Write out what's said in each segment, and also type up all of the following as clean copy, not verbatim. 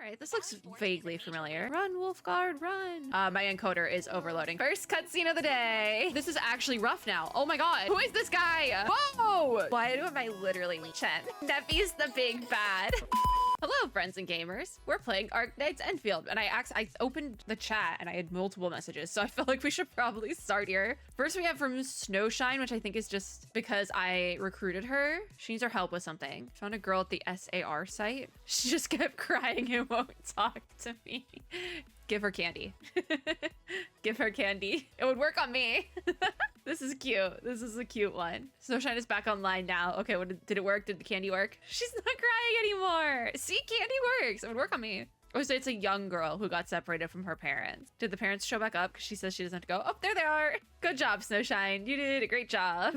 Alright, this looks vaguely familiar. Run, Wolfguard, run! My encoder is overloading. First cutscene of the day. This is actually rough now. Oh my god. Who is this guy? Whoa! Why am I literally Chen? Neffy's the big bad. Hello, friends and gamers. We're playing Arknights Endfield, and I opened the chat and I had multiple messages, so I feel like we should probably start here. First, we have from Snowshine, which I think is just because I recruited her. She needs our help with something. Found a girl at the SAR site. She just kept crying and won't talk to me. Give her candy. Give her candy. It would work on me. This is cute. This is a cute one. Snowshine is back online now. Okay, did it work? Did the candy work? She's not crying anymore. See, candy works. It would work on me. Oh, so it's a young girl who got separated from her parents. Did the parents show back up? Because she says she doesn't have to go. Oh, there they are. Good job, Snowshine. You did a great job.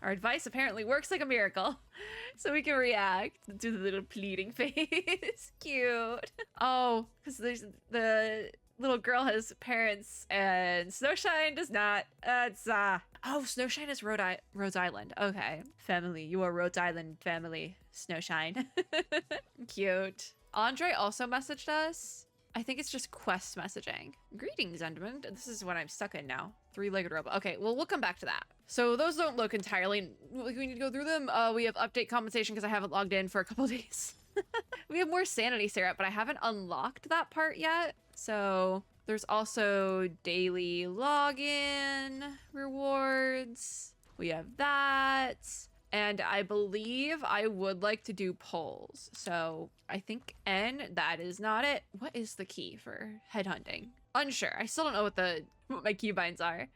Our advice apparently works like a miracle. So we can react to the little pleading face. Cute. Oh, because there's the little girl has parents and Snowshine does not. Oh, Snowshine is Rhode Island. Okay. Family. You are Rhode Island family, Snowshine. Cute. Andre also messaged us. I think it's just quest messaging. Greetings, Enderman. This is what I'm stuck in now. Three-legged robot. Okay, well, we'll come back to that. So those don't look entirely like we need to go through them. We have update compensation because I haven't logged in for a couple days. We have more sanity syrup, but I haven't unlocked that part yet. So there's also daily login rewards. We have that. And I believe I would like to do polls. So I think N, that is not it. What is the key for headhunting? Unsure. I still don't know what my keybinds are.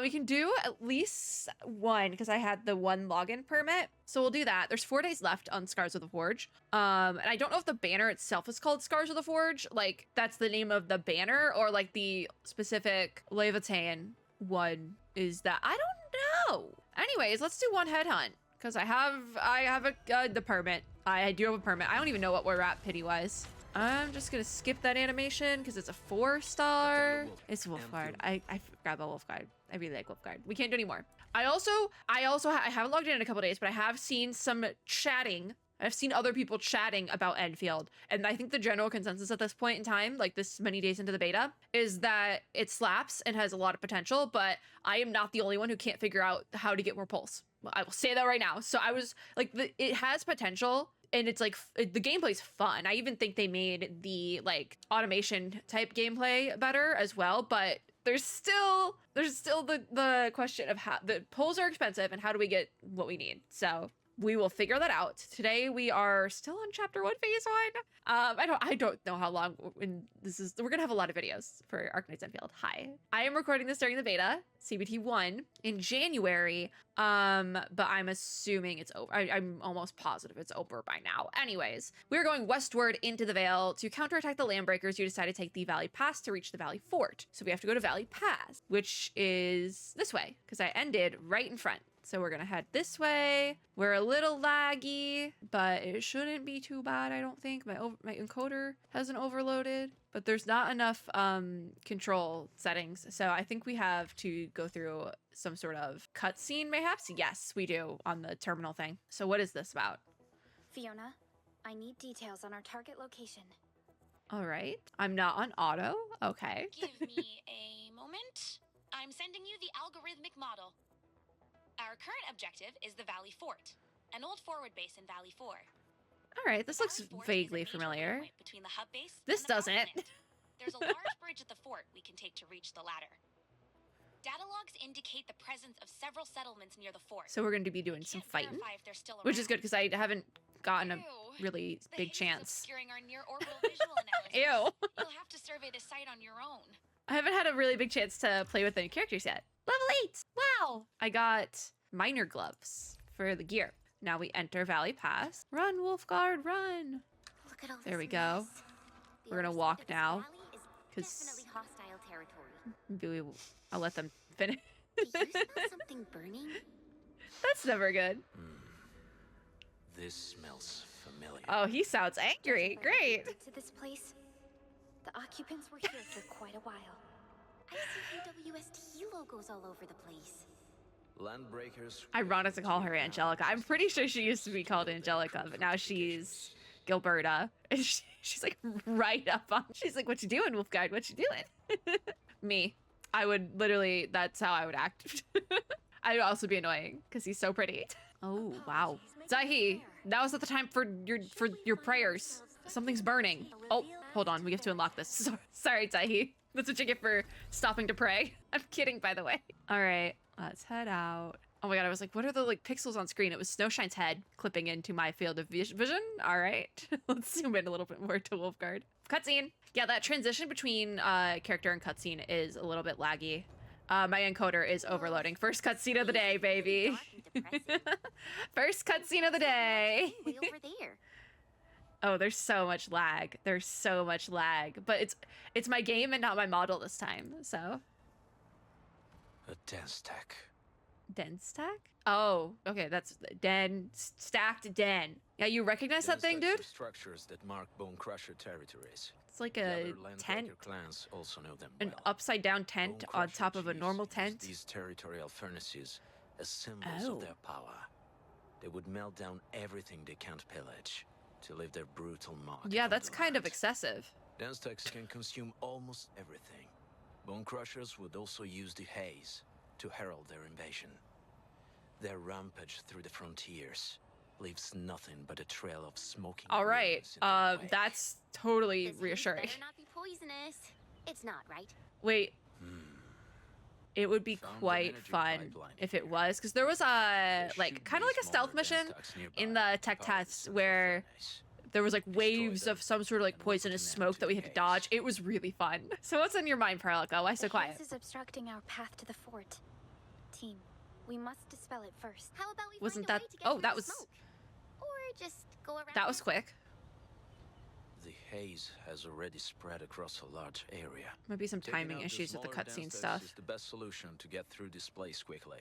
We can do at least one because I had the one login permit. So we'll do that. There's 4 days left on Scars of the Forge. And I don't know if the banner itself is called Scars of the Forge. Like that's the name of the banner or like the specific Leviathan one is that. I don't know. Anyways, let's do one headhunt. Because I have the permit. I do have a permit. I don't even know what we're at pity-wise. I'm just gonna skip that animation because it's a 4-star. It's Wolfguard. I grab a Wolfguard. I really like Wolfguard. We can't do any more. I haven't logged in a couple days, but I have seen some chatting. I've seen other people chatting about Endfield. And I think the general consensus at this point in time, like this many days into the beta, is that it slaps and has a lot of potential, but I am not the only one who can't figure out how to get more pulls. I will say that right now. So I was like, it has potential and it's like, the gameplay's fun. I even think they made the like automation type gameplay better as well, but there's still the question of how the pulls are expensive and how do we get what we need. So we will figure that out. Today we are still on chapter 1, phase 1. I don't know how long this is. We're gonna have a lot of videos for Arknights Endfield. Hi. I am recording this during the beta, CBT1, in January. But I'm assuming it's over. I'm almost positive it's over by now. Anyways, we're going westward into the Vale. To counterattack the Landbreakers, you decide to take the Valley Pass to reach the Valley Fort. So we have to go to Valley Pass, which is this way, because I ended right in front. So we're gonna head this way. We're a little laggy, but it shouldn't be too bad, I don't think. My encoder hasn't overloaded, but there's not enough control settings. So I think we have to go through some sort of cutscene, mayhaps? Yes, we do, on the terminal thing. So what is this about? Fiona, I need details on our target location. All right. I'm not on auto. Okay. Give me a moment. I'm sending you the algorithmic model. Our current objective is the Valley Fort, an old forward base in Valley 4. All right, this looks vaguely familiar. Between the hub base this doesn't. There's a large bridge at the fort we can take to reach the ladder. Data logs indicate the presence of several settlements near the fort. So we're going to be doing some fighting, which is good because I haven't gotten a really big chance. Our near orbital visual analysis. Ew. You'll have to survey the site on your own. I haven't had a really big chance to play with any characters yet. Level 8! Wow! I got miner gloves for the gear. Now we enter Valley Pass. Run, Wolfguard, run! Look at all this there we go. mess. We're gonna walk now. Definitely hostile territory. Maybe I'll let them finish. Do you smell something burning? That's never good. This smells familiar. Oh, he sounds angry. Great. To this place, the occupants were here for quite a while. I see WST logos all over the place. Landbreakers. Ironic to call her Angelica. I'm pretty sure she used to be called Angelica, but now she's Gilberta. She's like right up on. She's like, "What you doing, Wolfguard? What you doing?" Me. I would literally. That's how I would act. I would also be annoying because he's so pretty. Oh wow, Zahi, that was at the time for your prayers. Something's burning. Oh, hold on. We have to unlock this. Sorry, Zahi. That's what you get for stopping to pray. I'm kidding, by the way. All right, let's head out. Oh my god, I was like, what are the like pixels on screen? It was Snowshine's head clipping into my field of vision. All right, let's zoom in a little bit more to Wolfguard. Cutscene. Yeah, that transition between character and cutscene is a little bit laggy. My encoder is overloading. First cutscene of the day, baby. First cutscene of the day. Way over there. Oh, there's so much lag. There's so much lag. But it's my game and not my model this time, so. A dense stack. Den stack? Oh, okay, that's stacked den. Yeah, you recognize that thing, dude? Structures that mark Bone Crusher territories. It's like The a other tent, Landbreaker clans also know them an well. upside down tent Bone on Crusher top of a chiefs normal used tent. These territorial furnaces as symbols Oh. of their power. They would melt down everything they can't pillage to leave their brutal mark. Yeah, on that's the kind of land. excessive. Den stacks can consume almost everything. Bone Crushers would also use the haze to herald their invasion. Their rampage through the frontiers leaves nothing but a trail of smoking. All right, ruins in their wake. that's totally This haze reassuring. better not be poisonous. It's not, right? Wait, it would be Found an quite energy fun pipeline if it here. was, because there was a There like should kind of be like a stealth smaller mission den stacks in nearby the to tech power the tests central where furnace. there was like Destroy waves them, of some sort of like and we'll put poisonous an end smoke to that we the had to haze. dodge. It was really fun. So what's in your mind, Paralica? Why so The quiet? haze is obstructing our path to the fort. Team, we must dispel it first. How about we Wasn't find a that- way to get oh, through that the was- smoke? Or just go around That was it? quick. The haze has already spread across a large area. Maybe some Taking timing out the issues with the smaller den cutscene stacks stuff. is the best solution to get through this place quickly.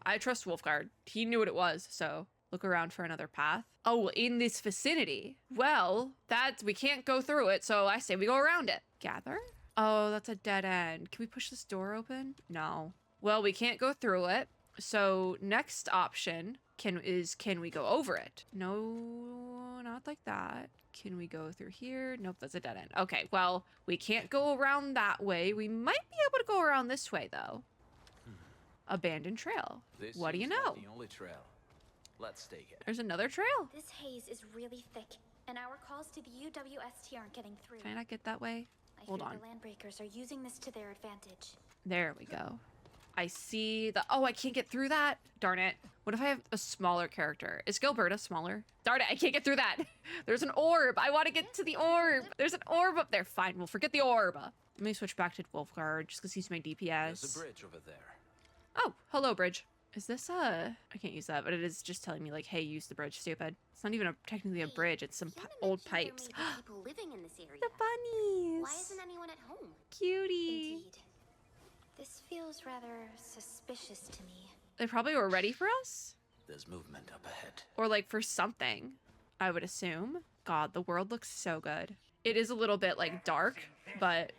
I trust Wolfguard. He knew what it was, so look around for another path. Oh, in this vicinity. Well, we can't go through it, so I say we go around it. Gather? Oh, that's a dead end. Can we push this door open? No. Well, we can't go through it. So next option can we go over it? No, not like that. Can we go through here? Nope, that's a dead end. Okay, well, we can't go around that way. We might be able to go around this way, though. Abandoned trail. This What do you seems like know? the only trail. Let's take it. There's another trail. This haze is really thick, and our calls to the UWST aren't getting through. Can I not get that way? I Hold hear on. the Landbreakers are using this to their advantage. There we go. I see the... Oh, I can't get through that. Darn it. What if I have a smaller character? Is Gilberta smaller? Darn it, I can't get through that. There's an orb. I want to get to the orb. There's an orb up there. Fine, we'll forget the orb. Let me switch back to Wolfguard just because he's my There's DPS. a bridge over there. Oh, hello, bridge. Is this I can't use that, but it is just telling me like, hey, use the bridge, stupid. It's not even technically a bridge. It's some Human old mentioned there pipes. may be people living in this area. The bunnies. Why isn't anyone at home? Cutie. Indeed. This feels rather suspicious to me. They probably were ready for us. There's movement up ahead. Or like for something, I would assume. God, the world looks so good. It is a little bit like dark, but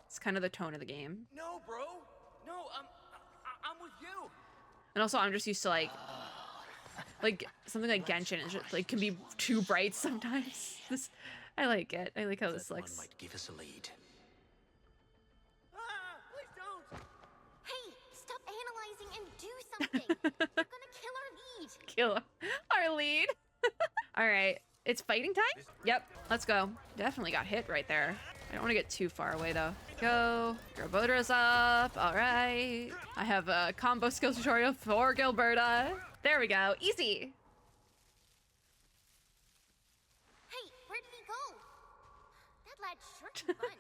it's kind of the tone of the game. No, bro. No, I'm with you. And also I'm just used to like something like Genshin is just, like can be too bright sometimes. This I like it. I like how this That one looks. might give us a lead. Please don't. Hey, stop analyzing and do something. You're gonna kill our lead. Kill our lead. All right, it's fighting time? Yep, let's go. Definitely got hit right there. I don't want to get too far away though. Go, Gilberta's up. All right. I have a combo skills tutorial for Gilberta. There we go, easy. Hey, where did he go? That lad sure can run.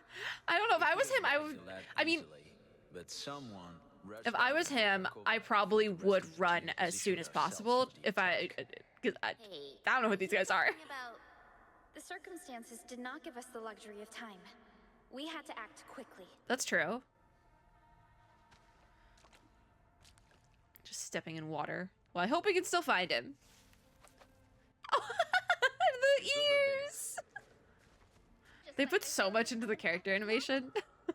I don't know if I was him, I would, The lad I mean, easily, but someone rushed if I out was and him, broke I over probably the would rest of the run team as to soon as position possible ourselves if I, because I Hey, don't know who these guys are. thinking about the circumstances did not give us the luxury of time. We had to act quickly. That's true. Just stepping in water. Well, I hope we can still find him. Oh, the ears! They put so much into the character animation.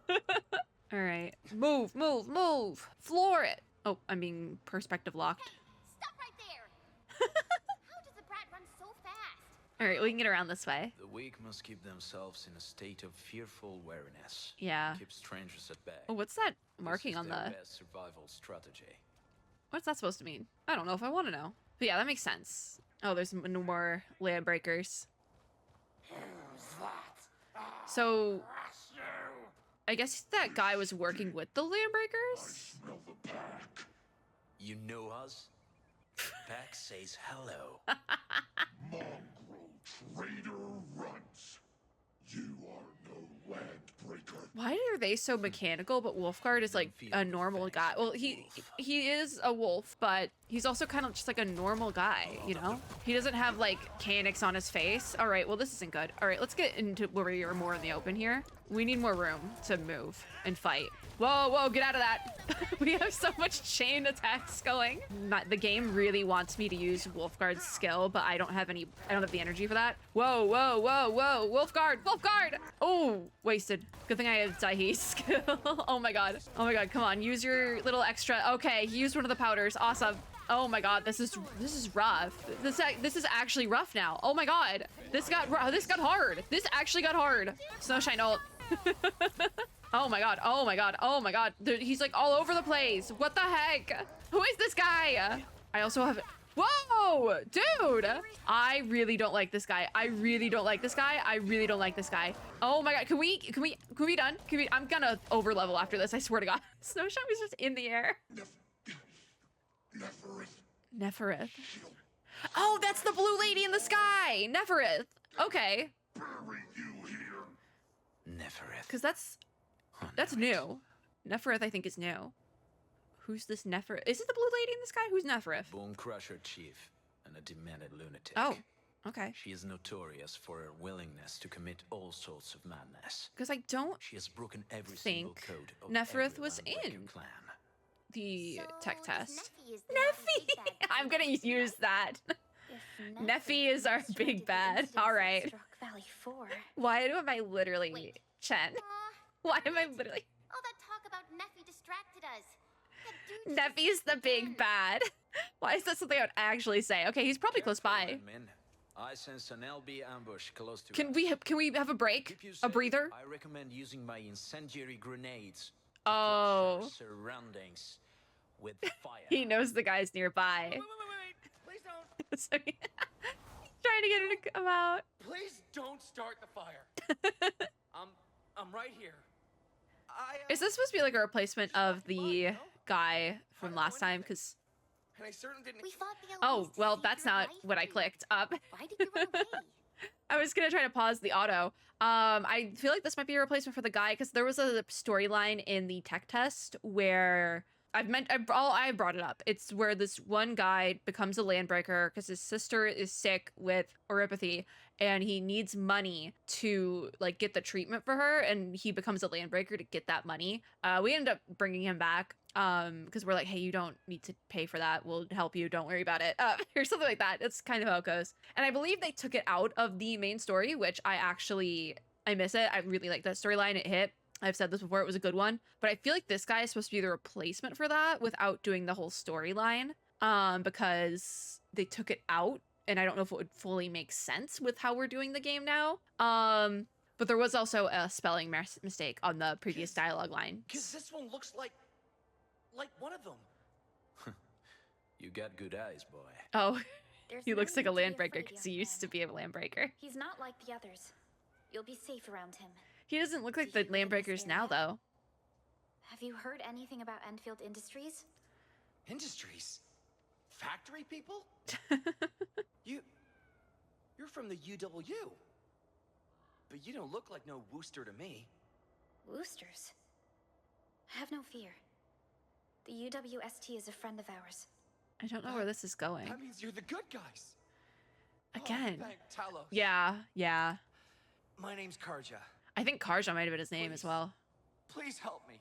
All right. Move, move, move. Floor it. Oh, I'm being perspective locked. Stop right there! How does the brat run so fast? All right, we can get around this way. The weak must keep themselves in a state of fearful wariness. Yeah. Keep strangers at bay. Oh, what's that marking This on is their the... best survival strategy. What's that supposed to mean? I don't know if I want to know. But yeah, that makes sense. Oh, there's no more land breakers. So, I guess that guy was working with the land breakers? You know us? Pack says hello. Mongrel traitor runts. You are no land breaker. Why are they so mechanical, but Wolfguard is like a normal guy? Well, he is a wolf, but he's also kind of just like a normal guy, you know? He doesn't have like mechanics on his face. All right, well, this isn't good. All right, let's get into where we are more in the open here. We need more room to move and fight. Whoa, whoa, get out of that. We have so much chain attacks going. The game really wants me to use Wolfguard's skill, but I don't have the energy for that. Whoa, whoa, whoa, whoa, Wolfguard, Wolfguard! Oh, wasted. Good thing I have Daihi's skill. Oh my god, come on, use your little extra. Okay, he used one of the powders, awesome. Oh my god, this is rough. This is actually rough now. Oh my god, this got hard. This actually got hard. Snowshine ult. Oh my god, oh my god, oh my god. He's like all over the place. What the heck? Who is this guy? I also have... Whoa, dude. I really don't like this guy. I really don't like this guy. I really don't like this guy. Oh my god, can we be done? I'm gonna over level after this, I swear to god. Snowshine was just in the air. Neferith. Oh, that's the blue lady in the sky. Neferith. Okay. Bury you here. Neferith. Because that's new. Neferith, I think, is new. Who's this Neferith? Is it the blue lady in the sky? Who's Neferith? Bone Crusher chief and a demented lunatic. Oh, okay. She is notorious for her willingness to commit all sorts of madness. Because I don't She has broken every single think code of Neferith every was Landbreaker in clan. the tech this test. Neffy is the Neffy! big bad I'm gonna guy. use that. If Neffy is our disrupted big the bad. incidents All that right. struck Valley 4. Why am I literally... Wait. Chen? Aw, Why am I literally... all that talk about Neffy distracted us. That dude's Neffy's the big again. bad. Why is that something I would actually say? Okay, he's probably close by. Admin, I sense an LB ambush close to Can us. we have a break? Keep you A safe. breather? I recommend using my incendiary grenades. to Oh. flush our surroundings with fire. He knows the guy's nearby. Wait. Please don't. So he's trying to get her to come out. Please don't start the fire. I'm right here. Is this supposed to be like a replacement of the guy from last time? Because... And I certainly didn't. We fought the Oh, Outpost to well, save that's your not life, what I dude. clicked up. Why did you run away? I was gonna try to pause the auto. I feel like this might be a replacement for the guy because there was a storyline in the tech test where I brought it up. It's where this one guy becomes a landbreaker because his sister is sick with oropathy and he needs money to like get the treatment for her, and he becomes a landbreaker to get that money. We ended up bringing him back because we're like, hey, you don't need to pay for that, we'll help you, don't worry about it, or something like that. It's kind of how it goes. And I believe they took it out of the main story, which I miss it. I really like that storyline. It hit. I've said this before, it was a good one, but I feel like this guy is supposed to be the replacement for that without doing the whole storyline, because they took it out, and I don't know if it would fully make sense with how we're doing the game now. But there was also a spelling mistake on the previous dialogue line. Because this one looks like one of them. You got good eyes, boy. Oh, There's he no looks like a need to be landbreaker afraid, because he young used to man. be a landbreaker. He's not like the others. You'll be safe around him. He doesn't look like Do the you live in this landbreakers now, area? though. Have you heard anything about Endfield Industries? Industries? Factory people? You're from the UW. But you don't look like no Wooster to me. Woosters? Have no fear. The UWST is a friend of ours. I don't know where this is going. That means you're the good guys. Again. Oh, thank Talos. Yeah. My name's Karja. I think Karja might have been his name as Please. well. Please help me.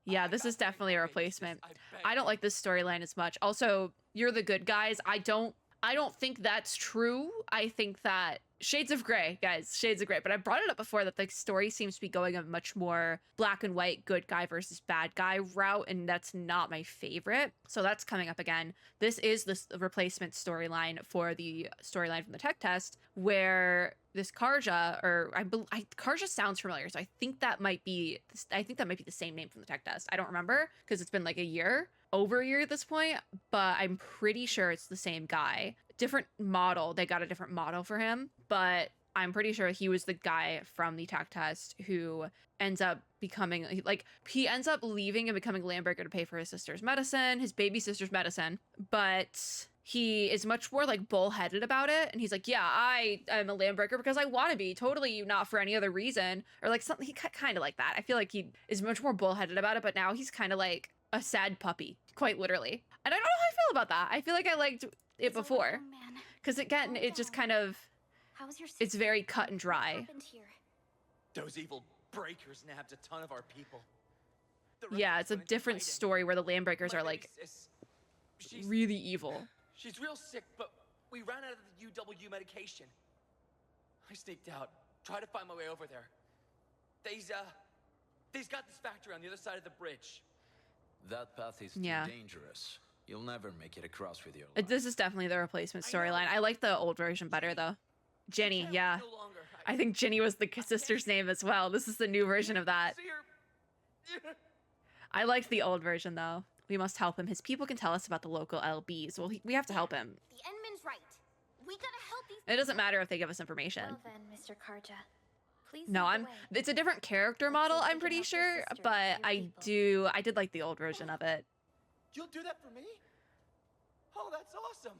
Yeah, I this got is definitely a big ideas, replacement. I beg I don't you. like this storyline as much. Also, you're the good guys. I don't I don't think that's true. I think that shades of gray, guys, shades of gray. But I brought it up before that the story seems to be going a much more black and white, good guy versus bad guy route, and that's not my favorite. So that's coming up again. This is the replacement storyline for the storyline from the tech test, where this Karja, or Karja sounds familiar, so I think that might be the same name from the tech test. I don't remember because it's been like over a year at this point, but I'm pretty sure it's the same guy. Different model. They got a different model for him, but I'm pretty sure he was the guy from the tech test who ends up becoming, like, he ends up leaving and becoming Landbreaker to pay for his sister's medicine, his baby sister's medicine, but he is much more like bullheaded about it. And he's like, yeah, I am a Landbreaker because I want to be, totally not for any other reason, or like something. He kind of like that. I feel like he is much more bullheaded about it, but now he's kind of like a sad puppy, quite literally. And I don't know how I feel about that. I feel like I liked it before, because again, it just kind of, it's very cut and dry. Those evil breakers nabbed a ton of our people. Yeah, it's a different story where the Landbreakers are like really evil. She's real sick, but we ran out of the UW medication. I sneaked out, tried to find my way over there. They's got this factory on the other side of the bridge. That path is too dangerous. You'll never make it across with your life. This is definitely the replacement storyline. I like the old version better though. Jenny, yeah. I think Jenny was the sister's name as well. This is the new version of that. I liked the old version though. We must help him. His people can tell us about the local LBs. Well, we have to help him. The Endman's right. We gotta help these. It doesn't matter if they give us information. Well then, Mr. Karja. Please no, it's a different character model, I'm pretty sure, but I did like the old version of it. You'll do that for me? Oh, that's awesome.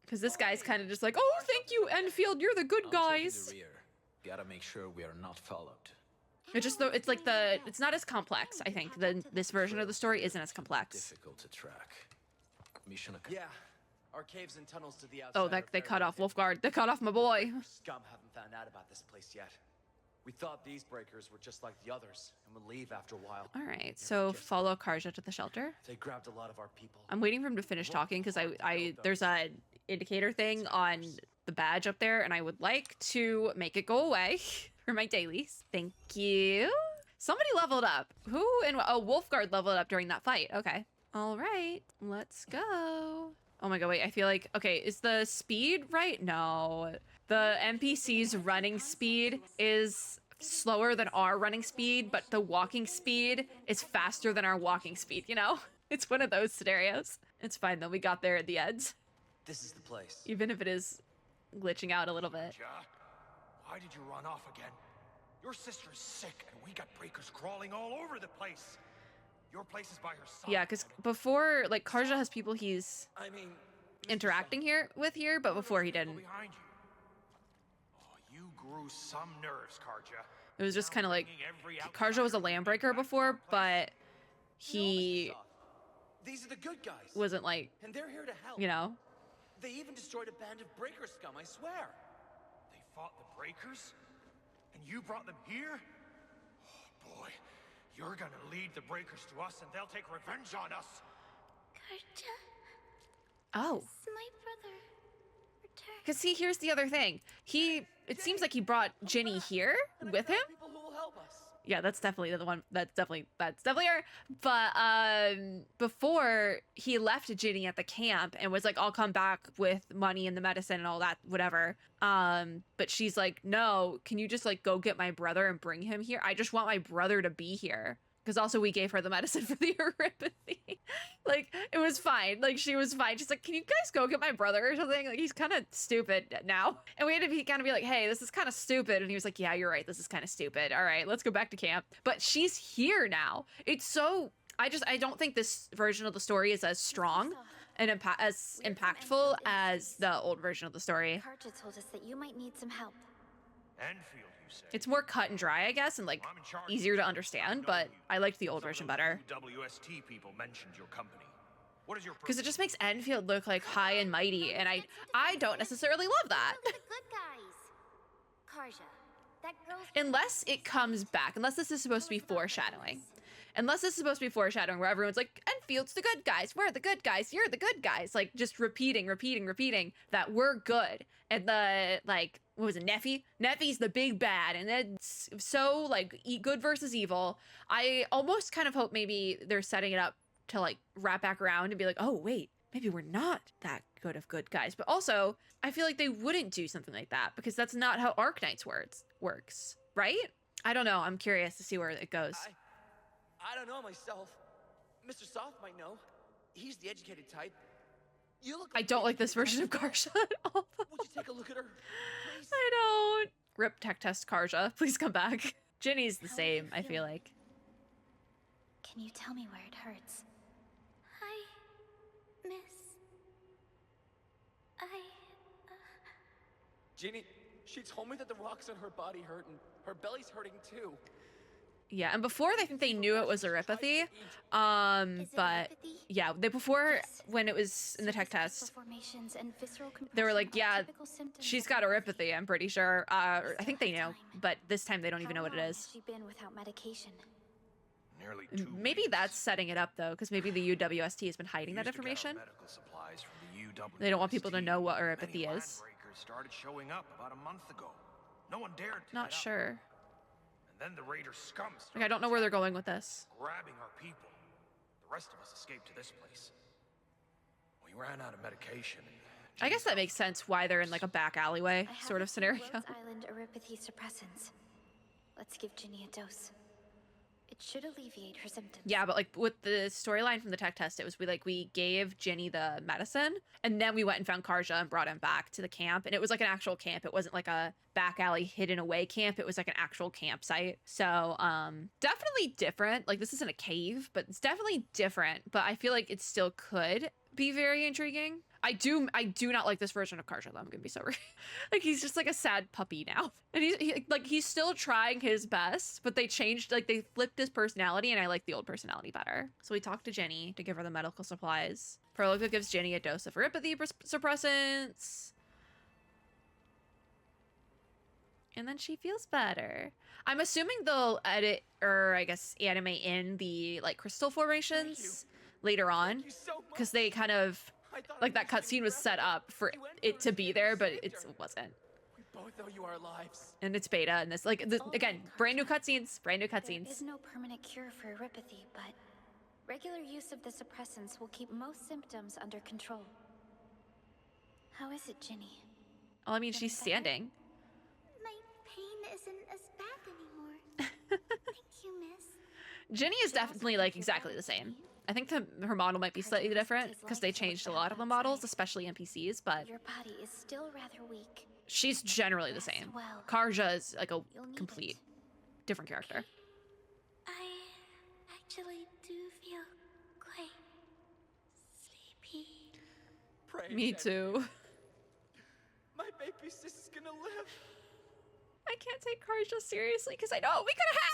Because this guy's kind of just like, oh, thank you, Enfield, you're the good guys. The rear. Gotta make sure we are not followed. It's not as complex, I think. This version of the story isn't as complex. Difficult to track. Mission yeah, our caves and tunnels to the outside. Oh, they cut off Wolfguard. They cut off my boy. Scum haven't found out about this place yet. We thought these breakers were just like the others and would leave after a while. All right, so follow Karja to the shelter. They grabbed a lot of our people. I'm waiting for him to finish talking because there's a indicator thing on the badge up there, and I would like to make it go away for my dailies. Thank you. Somebody leveled up. Who? Wolfguard leveled up during that fight. Okay. All right, let's go. Oh my god, wait, I feel like, okay, is the speed right? No. The NPC's running speed is slower than our running speed, but the walking speed is faster than our walking speed, you know? It's one of those scenarios. It's fine though, we got there at the end. This is the place. Even if it is glitching out a little bit. Why did you run off again? Your sister's sick and we got breakers crawling all over the place. Your place is by her side. Yeah, because before, like, Karja has people he's interacting with here, but before he didn't. You grew some nerves, Karja. It was just kind of like, Karja was a Landbreaker before, but he These are the good guys. wasn't like, and they're here to help. you know? They even destroyed a band of breaker scum, I swear. They fought the breakers? And you brought them here? Oh boy, you're gonna lead the breakers to us and they'll take revenge on us. Karja. Oh. It's my brother. Return. Because see, here's the other thing. It seems like he brought Ginny here with him. People who will help us. Yeah, that's definitely the one. That's definitely her. But before he left Ginny at the camp and was like, "I'll come back with money and the medicine and all that, whatever." But she's like, "No, can you just like go get my brother and bring him here? I just want my brother to be here." Because also we gave her the medicine for the neuropathy. Like, it was fine. Like, she was fine. She's like, can you guys go get my brother or something? Like, he's kind of stupid now. And we had to kind of be like, hey, this is kind of stupid. And he was like, yeah, you're right. This is kind of stupid. All right, let's go back to camp. But she's here now. It's so... I don't think this version of the story is as strong and as impactful as the old version of the story. Karja told us that you might need some help. Enfield, you say? It's more cut and dry, I guess, and like easier to understand, but I liked the old version better. WST people mentioned your company. What is your Because it just makes Enfield look like high and mighty, and I don't necessarily love that. The good guys. Karja, That girl's Unless it comes back, unless this is supposed to be foreshadowing. Unless this is supposed to be foreshadowing where everyone's like, Enfield's the good guys, we're the good guys, you're the good guys. Like, just repeating that we're good. And the, like, what was it, Neffy? Neffy's the big bad. And it's so, like, good versus evil. I almost kind of hope maybe they're setting it up to, like, wrap back around and be like, oh, wait, maybe we're not that good of good guys. But also, I feel like they wouldn't do something like that because that's not how Arknights works, right? I don't know. I'm curious to see where it goes. I don't know myself. Mr. Soft might know. He's the educated type. You look. I don't like this version of Karja at all. Would you take a look at her, please? I don't. Rip tech test Karja. Please come back. Ginny's the How are you same, I feel feeling? like. Can you tell me where it hurts? Hi, miss. Ginny, she told me that the rocks on her body hurt and her belly's hurting too. Yeah, and before I think they knew it was neuropathy. Is it But neuropathy? yeah, they before Yes. when it was in the tech Surface test, muscle formations and visceral they were compression like, are yeah, typical symptoms she's of got neuropathy, I'm pretty sure. I think they Still know, have time. but this time they don't even know what it How long is. has she been without medication? Nearly 2 Maybe weeks. that's setting it up though, because maybe the UWST has been hiding We that used to get our information. medical supplies from the They don't want people to UWST. know what Many neuropathy is. landbreakers started showing up about a month ago. No one dared to Not get up. sure. And then the raider scum Like, I don't know where they're going with this. grabbing our people. The rest of us escaped to this place. We ran out of medication. And I guess that makes sense why they're in like a back alleyway I have sort a of few scenario. Rhodes Island neuropathy suppressants. Let's give Ginny a dose. It should alleviate her symptoms. Yeah, but like with the storyline from the tech test, it was we gave Ginny the medicine and then we went and found Karja and brought him back to the camp. And it was like an actual camp. It wasn't like a back alley hidden away camp. It was like an actual campsite. So definitely different. Like this isn't a cave, but it's definitely different. But I feel like it still could be very intriguing. I do not like this version of Karja though. I'm gonna be so real. Like he's just like a sad puppy now, and he's still trying his best, but they changed, like they flipped his personality, and I like the old personality better. So we talked to Jenny to give her the medical supplies. Prologo gives Jenny a dose of neuropathy suppressants, and then she feels better. I'm assuming they'll edit or I guess animate in the like crystal formations later on, Thank you so much. because they kind of. I thought Like it that was cutscene was set up for You went it through to be and there, but saved it her. wasn't. We both owe you our lives. And it's beta, and this like again, brand new cutscenes, brand new There is cutscenes. no permanent cure for neuropathy, but regular use of the suppressants will keep most symptoms under control. How is it, Ginny? Well, I mean, she's standing. My pain isn't as bad anymore. Thank you, miss. Ginny is definitely like exactly the same. I think her model might be slightly different because they changed a lot of the models, especially NPCs, but Your body is still rather weak. she's generally the same. Well, Karja is like a you'll need complete it. different character. I actually do feel quite sleepy. Pray Me that too. My baby sis is gonna live. I can't take Karja seriously because I know we could have had.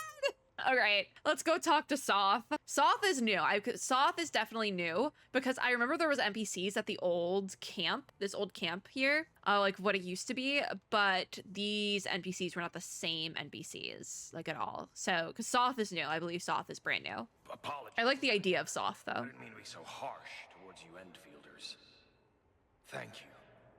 All right, let's go talk to Soth. Soth is new. Soth is definitely new because I remember there was NPCs at the old camp, this old camp here, like what it used to be, but these NPCs were not the same NPCs, like at all. So, because Soth is new, I believe Soth is brand new. Apologies. I like the idea of Soth I though. didn't mean to be so harsh towards you Endfielders. Thank you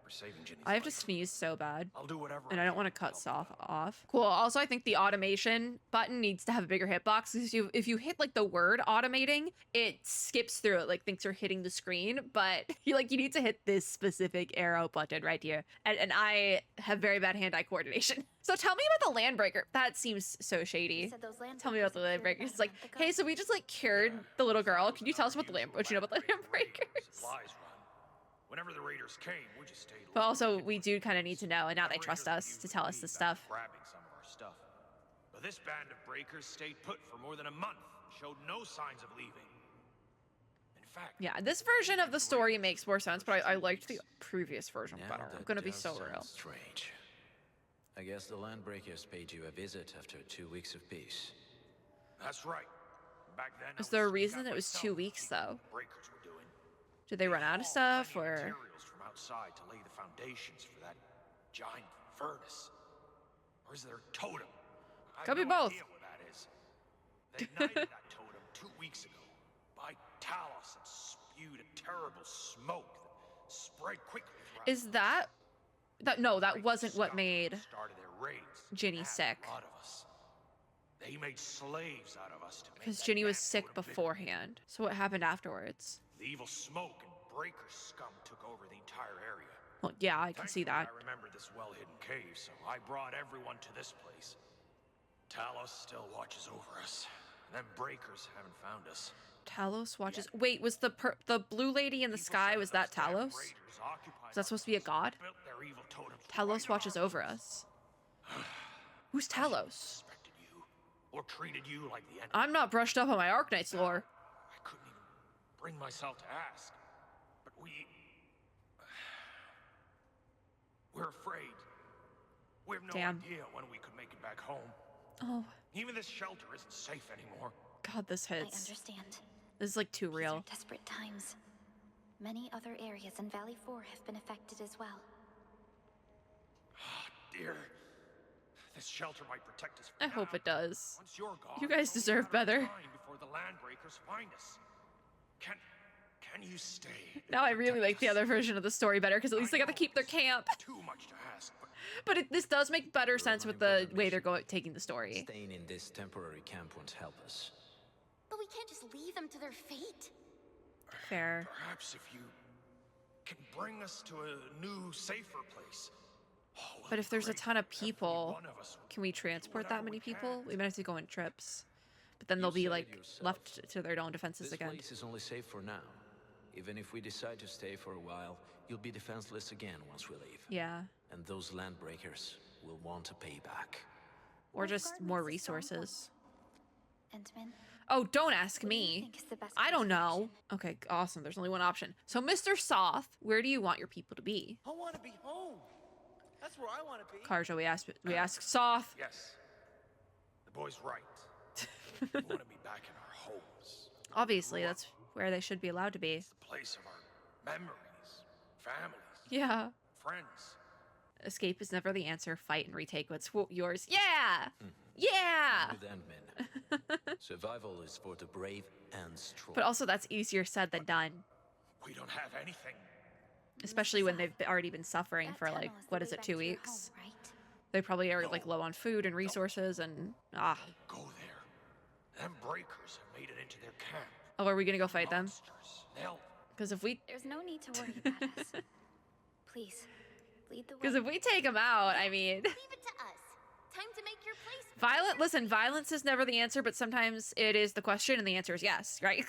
for saving Ginny's I have to life. sneeze so bad. I'll do whatever. And I don't want to cut Soth off. Cool. Also, I think the automation button needs to have a bigger hitbox because if you hit like the word automating, it skips through it, like thinks you're hitting the screen. But you need to hit this specific arrow button right here. And I have very bad hand-eye coordination. So tell me about the Landbreaker. That seems so shady. Said those land Tell me about the breakers appeared Landbreakers. It's about like, a month hey, ago. so we just like cured the little girl. Can you tell us about the what you know about the Landbreakers? Supplies run. Whenever the raiders came, we just stayed. But low. also, we do kind of need to know, and now they The trust raiders us to would tell us usually this leave after stuff. Grabbing some of our stuff. But this band of breakers stayed put for more than a month. Showed no signs of leaving. In fact, Yeah, this version of the story makes more sense, but I liked the previous version Now better. I'm that gonna be does so sound real. Strange. I guess the Landbreakers paid you a visit after 2 weeks of peace. that's right. Back then, I Is there a was reason sneaking it was myself 2 to weeks, see what though? the breakers were doing. Did they run out of hauled stuff, plenty of or? materials from outside to lay the foundations for that giant furnace. Or is there a totem? I Could have be no both. idea what that is. They ignited that totem 2 weeks ago by Talos and spewed a terrible smoke that spread quickly throughout Is the that no, that Breaker wasn't what scum made started their raids. Ginny Had sick. a lot of us. They made slaves out of us to make Because that Ginny was damn sick totem bigger. beforehand. So what happened afterwards? The evil smoke and breaker scum took over the entire area. Well, yeah, I can see that. I remember this well-hidden cave, so I brought everyone to this place. Talos still watches over us. And them breakers haven't found us. Talos watches. Wait, was the blue lady in the sky? Was that Talos? Was that supposed to be a god? Talos watches over us. Who's Talos? Or treated you like the enemy. I'm not brushed up on my Arknights lore. I couldn't even bring myself to ask. But we're afraid. We have no Damn. idea when we could make it back home. Oh, Even this shelter isn't safe anymore. God, this I hits. understand. This is like too These real. are desperate times. Many other areas in Valley 4 have been affected as well. Dear, this shelter might protect us. I hope it does. Once you're gone, You guys it's only deserve a matter of better. time before the land breakers find us. Can you stay? and Now I really protect like the us? other version of the story better because at least they got to keep their camp. Too much to ask, but But this does make better sense with the way they're taking the story. Staying in this temporary camp won't help us. But we can't just leave them to their fate. Fair. perhaps if you can bring us to a new, safer place. Oh, well, But if there's a great. ton of Every people, one of us will can we do transport whatever that many we can. people? We might have to go in trips. But then You they'll be said like it yourself. left to their own defenses This again. place is only safe for now. Even if we decide to stay for a while, you'll be defenseless again once we leave. Yeah. And those land breakers will want to pay back. Or just Wolfguard more makes a strong resources. point. Entman, Oh, don't ask what do you me. think is the best I don't course of know. action? Okay, awesome. There's only one option. So, Mr. Soth, where do you want your people to be? I want to be home. That's where I want to be. Karja, we ask Soth. Yes, the boy's right. We want to be back in our homes. Obviously, that's where they should be allowed to be. It's the place of our memories, families, Yeah. friends. Escape is never the answer. Fight and retake what's yours. Yeah! Yeah! With Endmen. Survival is for the brave and strong. But also, that's easier said than done. We don't have anything. Especially when they've already been suffering That for tunnel like, is the what way is it, back 2 to your weeks? home, right? They probably are like low on food and resources and Go there. Them breakers have made it into their camp. Oh, are we gonna go fight them? Monsters. They'll Because if we There's no need to worry about us. Please, lead the way. Because if we take them out, I mean, Leave it to us. Time to make your place. listen, violence is never the answer, but sometimes it is the question, and the answer is yes, right?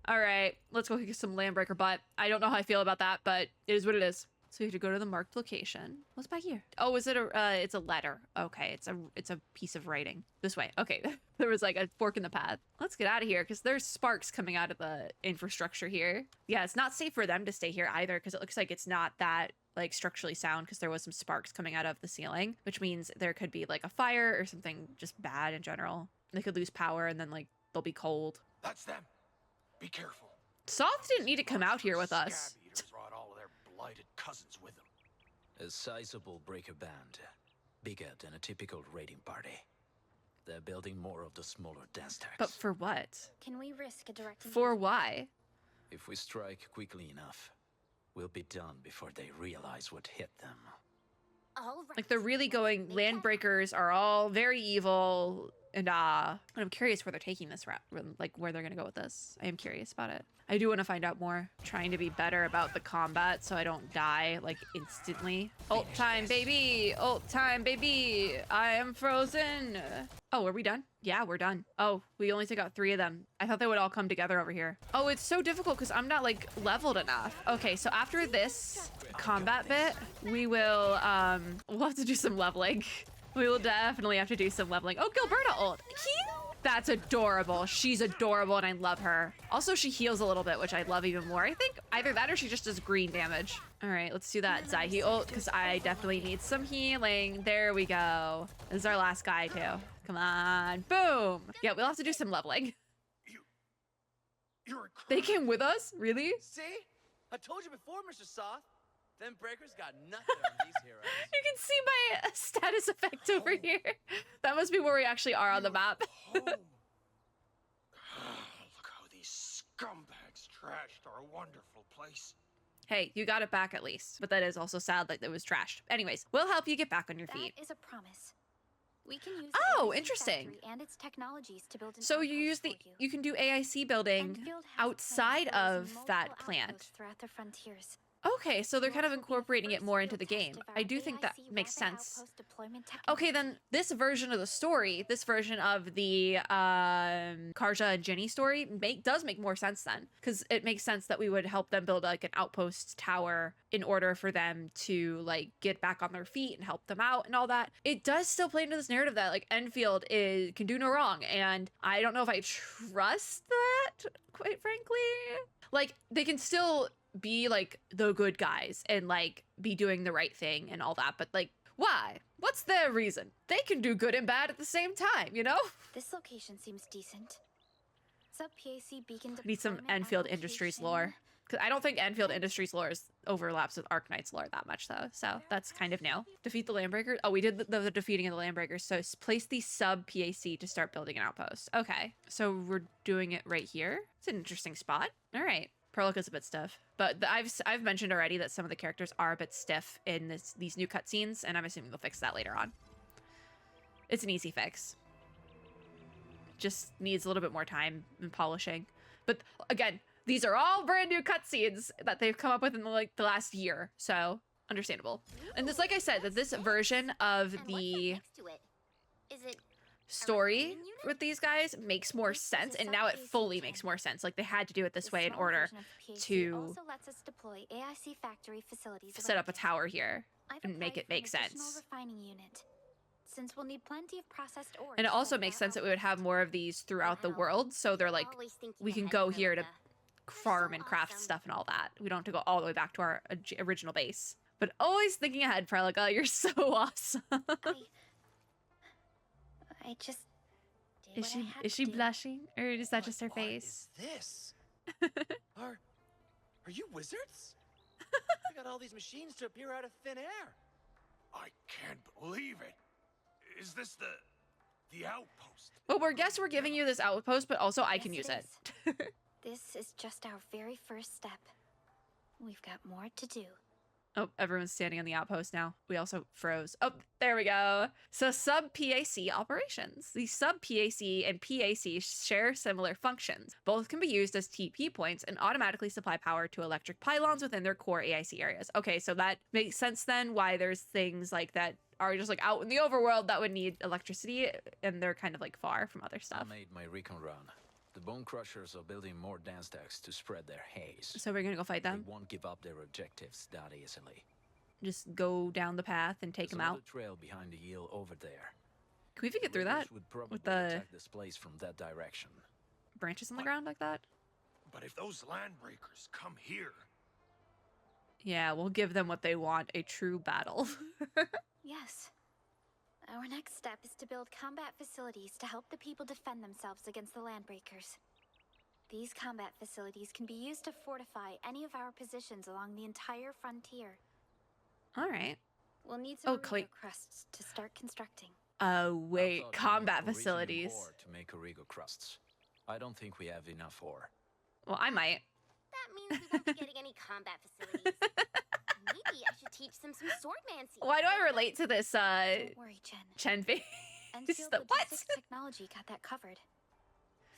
All right, let's go get some landbreaker butt. I don't know how I feel about that, but it is what it is. So you have to go to the marked location. What's back here? Oh, is it it's a letter. Okay, it's a piece of writing. This way. Okay, there was like a fork in the path. Let's get out of here because there's sparks coming out of the infrastructure here. Yeah, it's not safe for them to stay here either because it looks like it's not that like structurally sound because there was some sparks coming out of the ceiling, which means there could be like a fire or something just bad in general. They could lose power and then like they'll be cold. That's them. Be careful. Soth didn't need to come out here with us. Scab eaters brought all of their blighted cousins with them. A sizable breaker band, bigger than a typical raiding party. They're building more of the smaller dance tags. But for what? Can we risk a direct For why? If we strike quickly enough, we'll be done before they realize what hit them. All right. Like they're really going, They can- Landbreakers are all very evil, and I'm curious where they're taking this route, like where they're gonna go with this. I am curious about it. I do want to find out more. Trying to be better about the combat so I don't die like instantly. Ult time, baby! Ult time, baby! I am frozen! Oh, are we done? Yeah, we're done. Oh, we only took out 3 of them. I thought they would all come together over here. Oh, it's so difficult because I'm not like leveled enough. Okay, so after this combat bit, we will, we'll have to do some leveling. We will definitely have to do some leveling. Oh, Gilberta ult. Cute. That's adorable. She's adorable and I love her. Also, she heals a little bit, which I love even more. I think either that or she just does green damage. All right, let's do that Zaihi ult because I definitely need some healing. There we go. This is our last guy too. Come on, boom. Yeah, we'll have to do some leveling. You're They incredible. came with us? Really? See? I told you before, Mr. Soth. Them breakers got nothing on these heroes. You can see my status effect over here. That must be where we actually are on the map. Home. Look how these scumbags trashed our wonderful place. Hey, you got it back at least. But that is also sad that it was trashed. Anyways, we'll help you get back on your feet. That is a promise. We can use Oh, the interesting. factory and its technologies to build an So you outpost use the, for you can do AIC building Enfield has outside plans for of raising that multiple plant. outposts throughout the frontiers. Okay, so they're kind of Yours will be the incorporating it first more into field the test game. of I our do think that AIC makes rapid sense. outpost deployment Okay, then technology. this version of the story, this version of the Karja and Ginny story does make more sense then. Because it makes sense that we would help them build like an outpost tower in order for them to like get back on their feet and help them out and all that. It does still play into this narrative that like Enfield can do no wrong. And I don't know if I trust that, quite frankly. Like, they can still be like the good guys and like be doing the right thing and all that, but like, why? What's their reason? They can do good and bad at the same time, you know? This location seems decent. Sub PAC beacon Need some deployment Enfield Industries lore. application. Because I don't think Enfield Industries lore overlaps with Arknights lore that much, though. So that's kind of new. Defeat the Landbreakers. Oh, we did the defeating of the Landbreakers. So place the sub PAC to start building an outpost. Okay, so we're doing it right here. It's an interesting spot. All right. Perlica's a bit stiff, but I've mentioned already that some of the characters are a bit stiff in these new cutscenes, and I'm assuming they'll fix that later on. It's an easy fix. Just needs a little bit more time and polishing. But again, these are all brand new cutscenes that they've come up with in the last year, so understandable. And this, like I said, that this version of the Is it story with these guys makes more sense, and now it fully makes more sense. Like, they had to do it this way in small order version of PAC to also lets us deploy AIC factory facilities set around up a it. tower here I've and make applied it for an make additional sense. refining unit, since we'll need plenty of processed ore. And it to also build makes our sense that we would have outpost. more of these throughout the Wow. world, so they're like, always thinking we can ahead, go here to Perlica? farm so and craft awesome. stuff and all that. We don't have to go all the way back to our original base. But always thinking ahead, Perlica. You're so awesome. I just did what I had Is to she do. blushing, or is that just her What face? is this? Are you wizards? I got all these machines to appear out of thin air. I can't believe it. Is this the outpost? Well, we're giving you this outpost, but also I can use Yes, it. it This is just our very first step. We've got more to do. Oh, everyone's standing on the outpost now. We also froze. Oh, there we go. So sub-PAC operations. The sub-PAC and PAC share similar functions. Both can be used as TP points and automatically supply power to electric pylons within their core AIC areas. Okay, so that makes sense then why there's things like that are just like out in the overworld that would need electricity, and they're kind of like far from other I stuff. made my recon run. The Bone Crushers are building more dance stacks to spread their haze. So we're gonna go fight They them? won't give up their objectives that easily. Just go down the path and take There's them out? another trail behind the hill over there. Can we even get through that? Raiders would probably with the attack this place from that direction. branches on the ground like that? But if those land breakers come here, Yeah, we'll give them what they want, a true battle. Yes. Our next step is to build combat facilities to help the people defend themselves against the landbreakers. These combat facilities can be used to fortify any of our positions along the entire frontier. All right. We'll need some Clay- Origo crusts to start constructing. Oh, I wait, thought combat we need originium facilities. ore to make Origo crusts. I don't think we have enough ore. Well, I might. That means we won't be getting any combat facilities. Maybe I should teach them some swordmancy. Why do I relate to this, Don't worry, Jen. Chen face? Enfield What? Logistics Technology got that covered.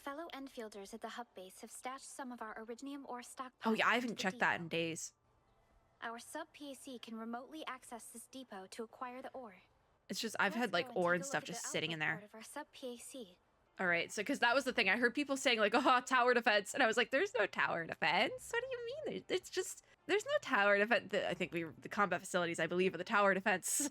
Fellow Enfielders at the hub base have stashed some of our originium ore stockpiles. Oh, yeah, I into haven't the checked that in depot. days. Our sub-PAC can remotely access this depot to acquire the ore. It's just, I've Let's had like go and ore take and a stuff look at just the sitting in output there. part of our sub-PAC. All right, so because that was the thing. I heard people saying like, oh, tower defense. And I was like, there's no tower defense. What do you mean? It's just, there's no tower defense. I think the combat facilities, I believe, are the tower defense.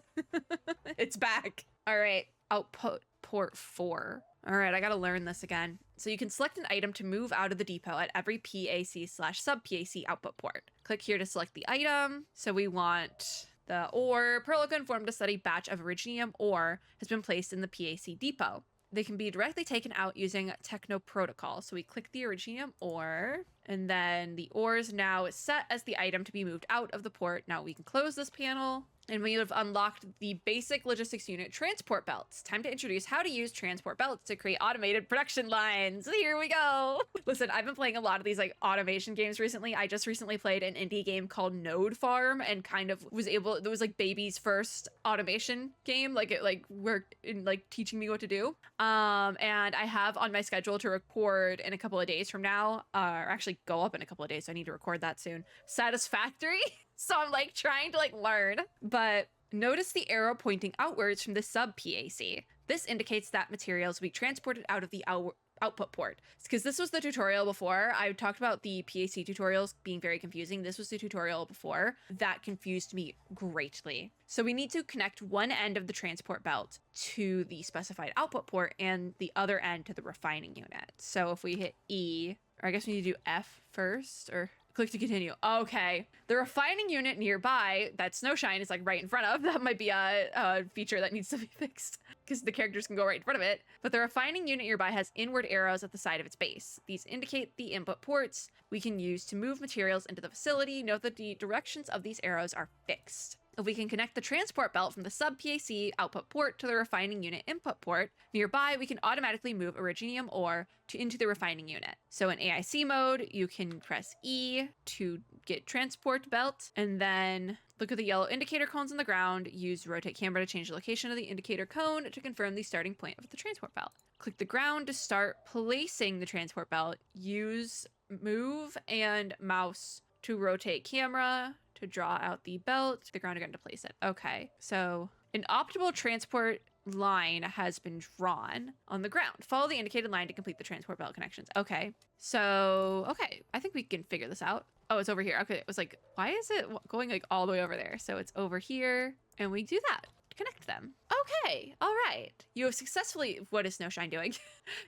It's back. All right, output port 4. All right, I gotta learn this again. So you can select an item to move out of the depot at every PAC/sub-PAC output port. Click here to select the item. So we want the ore. Perlica informed us that a batch of originium ore has been placed in the PAC depot. They can be directly taken out using Techno Protocol. So we click the originium ore, And then the ore is now set as the item to be moved out of the port. Now we can close this panel. And we have unlocked the basic logistics unit transport belts. Time to introduce how to use transport belts to create automated production lines. Here we go. Listen, I've been playing a lot of these like automation games recently. I just recently played an indie game called Node Farm and kind of was able, it was like baby's first automation game. Like it like worked in like teaching me what to do. And I have on my schedule to record in a couple of days from now, or actually go up in a couple of days. So I need to record that soon. Satisfactory. So I'm like trying to like learn, but notice the arrow pointing outwards from the sub PAC. This indicates that materials will be transported out of the output port. Because this was the tutorial before. I talked about the PAC tutorials being very confusing. This was the tutorial before that confused me greatly. So we need to connect one end of the transport belt to the specified output port and the other end to the refining unit. So if we hit E, or I guess we need to do F first, or click to continue. Okay. The refining unit nearby that Snowshine is like right in front of, that might be a feature that needs to be fixed because the characters can go right in front of it. But the refining unit nearby has inward arrows at the side of its base. These indicate the input ports we can use to move materials into the facility. Note that the directions of these arrows are fixed. If we can connect the transport belt from the sub-PAC output port to the refining unit input port, nearby we can automatically move Originium ore into the refining unit. So in AIC mode, you can press E to get transport belt, and then look at the yellow indicator cones on the ground, use rotate camera to change the location of the indicator cone to confirm the starting point of the transport belt. Click the ground to start placing the transport belt. Use move and mouse to rotate camera to draw out the belt, the ground again to place it. Okay, so an optimal transport line has been drawn on the ground. Follow the indicated line to complete the transport belt connections. Okay, so, okay, I think we can figure this out. Oh, it's over here. Okay, it was like, why is it going like all the way over there? So it's over here, and we do that. Connect them. Okay, all right. You have successfully, what is Snowshine doing?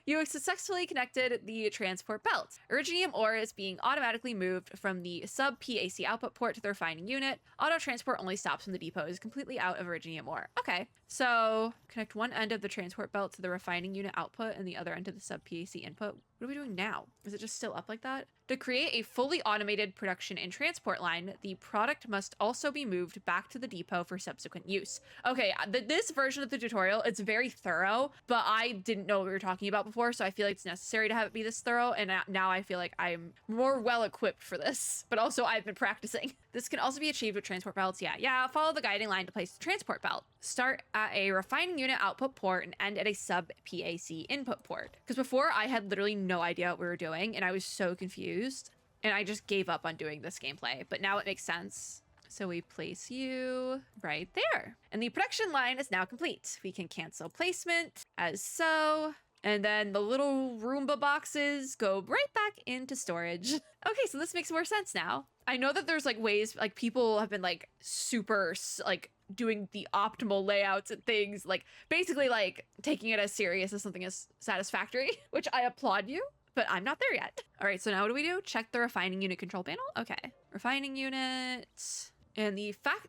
You have successfully connected the transport belt. Originium ore is being automatically moved from the sub-PAC output port to the refining unit. Auto transport only stops when the depot is completely out of Originium ore. Okay, so connect one end of the transport belt to the refining unit output and the other end to the sub-PAC input. What are we doing now? Is it just still up like that? To create a fully automated production and transport line, the product must also be moved back to the depot for subsequent use. Okay, this version of the tutorial, it's very thorough, but I didn't know what we were talking about before, so I feel like it's necessary to have it be this thorough, and now I feel like I'm more well-equipped for this, but also I've been practicing. This can also be achieved with transport belts. Yeah, follow the guiding line to place the transport belt. Start at a refining unit output port and end at a sub-PAC input port. Because before, I had literally no idea what we were doing, and I was so confused, and I just gave up on doing this gameplay, but now it makes sense. So we place you right there. And the production line is now complete. We can cancel placement as so. And then the little Roomba boxes go right back into storage. Okay, so this makes more sense now. I know that there's like ways, like people have been like super like doing the optimal layouts and things, like basically like taking it as serious as something as satisfactory, which I applaud you, but I'm not there yet. All right, so now what do we do? Check the refining unit control panel. Okay, refining unit. And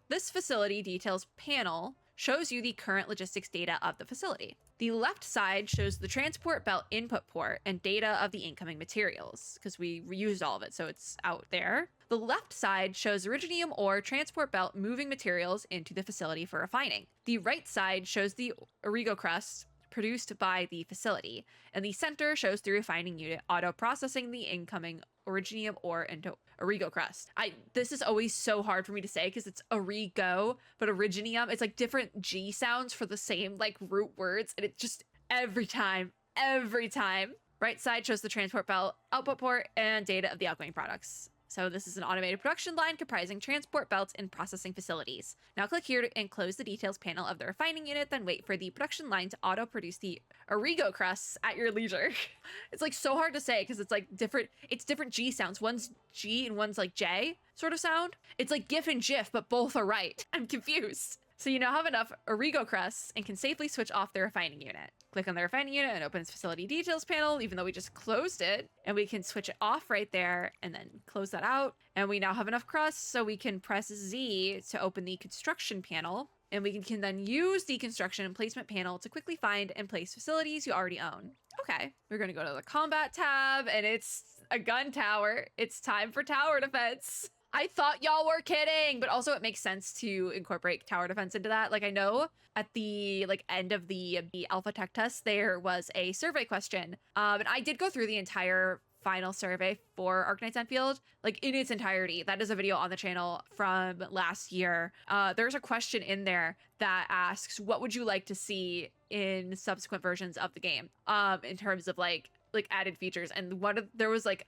this facility details panel shows you the current logistics data of the facility. The left side shows the transport belt input port and data of the incoming materials, because we reused all of it, so it's out there. The left side shows Originium ore transport belt moving materials into the facility for refining. The right side shows the Origo crust produced by the facility, and the center shows the refining unit auto-processing the incoming Originium ore into Origo crust. This is always so hard for me to say because it's Origo, but Originium, it's like different G sounds for the same like root words, and it just every time. Right side shows the transport belt output port and data of the outgoing products. So this is an automated production line comprising transport belts and processing facilities. Now click here and close the details panel of the refining unit, then wait for the production line to auto-produce the Origo crusts at your leisure. It's like so hard to say because it's like different G sounds. One's G and one's like J sort of sound. It's like GIF and GIF, but both are right. I'm confused. So you now have enough Origo crusts and can safely switch off the refining unit. Click on the refining unit and open its facility details panel, even though we just closed it, and we can switch it off right there and then close that out. And we now have enough crusts, so we can press Z to open the construction panel, and we can then use the construction and placement panel to quickly find and place facilities you already own. Okay, we're gonna go to the combat tab, and it's a gun tower. It's time for tower defense. I thought y'all were kidding, but also it makes sense to incorporate tower defense into that. Like, I know at the end of the alpha tech test, there was a survey question. And I did go through the entire final survey for Arknights Endfield, like in its entirety. That is a video on the channel from last year. There's a question in there that asks, what would you like to see in subsequent versions of the game, in terms of like added features? And there was like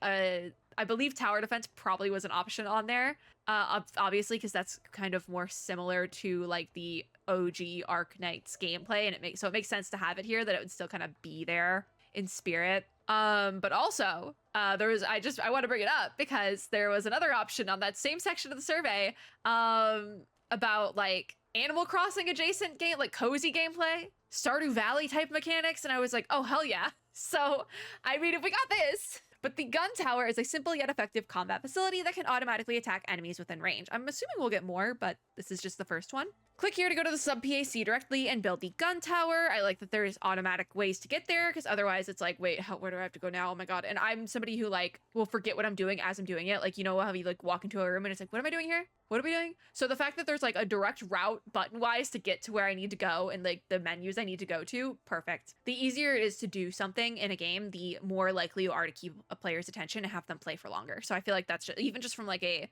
I believe tower defense probably was an option on there, obviously, because that's kind of more similar to like the OG Arknights gameplay, and it makes sense to have it here, that it would still kind of be there in spirit. But also, I want to bring it up because there was another option on that same section of the survey, about like Animal Crossing adjacent game, like cozy gameplay, Stardew Valley type mechanics, and I was like, oh hell yeah. So, I mean, if we got this. But the gun tower is a simple yet effective combat facility that can automatically attack enemies within range. I'm assuming we'll get more, but this is just the first one. Click here to go to the sub PAC directly and build the gun tower. I like that there's automatic ways to get there, because otherwise it's like, wait, where do I have to go now? Oh my god. And I'm somebody who like will forget what I'm doing as I'm doing it. Like, you know how you like walk into a room and it's like, what am I doing here? What are we doing? So the fact that there's like a direct route button wise to get to where I need to go and like the menus I need to go to, perfect. The easier it is to do something in a game, the more likely you are to keep a player's attention and have them play for longer. So I feel like that's just, even just from like a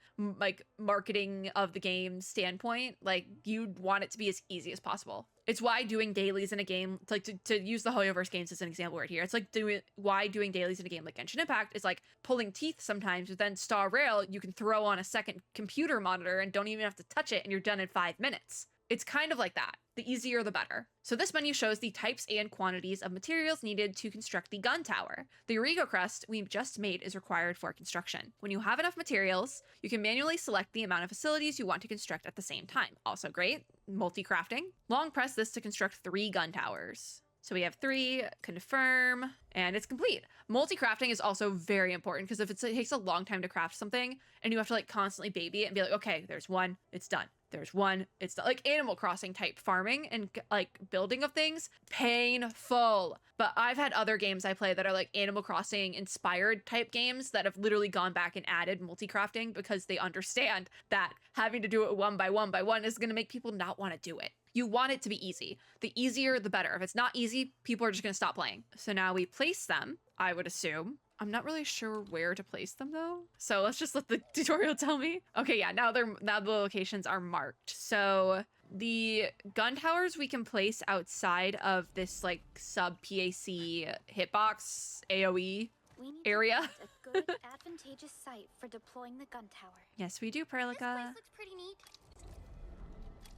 marketing of the game standpoint, like you'd want it to be as easy as possible. It's why doing dailies in a game, like to use the Hoyoverse games as an example right here, it's like why doing dailies in a game like Genshin Impact is like pulling teeth sometimes, but then Star Rail, you can throw on a second computer monitor and don't even have to touch it and you're done in 5 minutes. It's kind of like that. The easier, the better. So this menu shows the types and quantities of materials needed to construct the gun tower. The Origo crust we just made is required for construction. When you have enough materials, you can manually select the amount of facilities you want to construct at the same time. Also great, multi-crafting. Long press this to construct 3 gun towers. So we have 3, confirm, and it's complete. Multi-crafting is also very important, because if it takes a long time to craft something and you have to like constantly baby it and be like, okay, there's 1, it's done. There's 1, it's done. Like Animal Crossing type farming and like building of things, painful. But I've had other games I play that are like Animal Crossing inspired type games that have literally gone back and added multi-crafting because they understand that having to do it one by one is going to make people not want to do it. You want it to be easy. The easier, the better. If it's not easy, people are just going to stop playing. So now we place them, I would assume. I'm not really sure where to place them though. So let's just let the tutorial tell me. Okay, yeah, now the locations are marked. So the gun towers we can place outside of this like sub PAC hitbox AoE area. A good, advantageous site for deploying the gun tower. Yes, we do, This Perlica. place looks pretty neat.